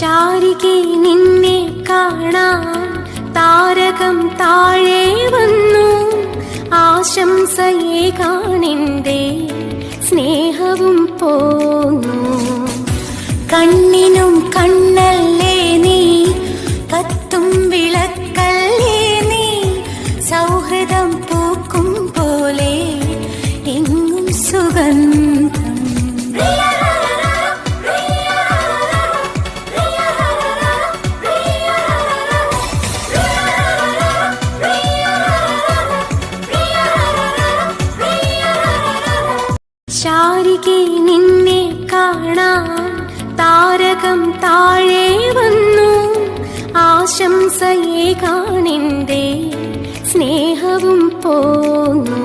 ശാരികെ നിന്നെ കാണാൻ താരകം താഴെ വന്നു. ആശംസയേകാനെന്റെ സ്നേഹവും പോന്നു. കണ്ണിനും കണ്ണല്ലേ നീ, കത്തും വിളക്കല്ലേ നീ, സൗഹൃദം പൂക്കും പോലെ എങ്ങും സുഗന്ധം. ശാരികെ നിന്നെ കാണാൻ താരകം താഴെ വന്നു. ആശംസയേകാനെന്റെ സ്നേഹവും പോന്നു.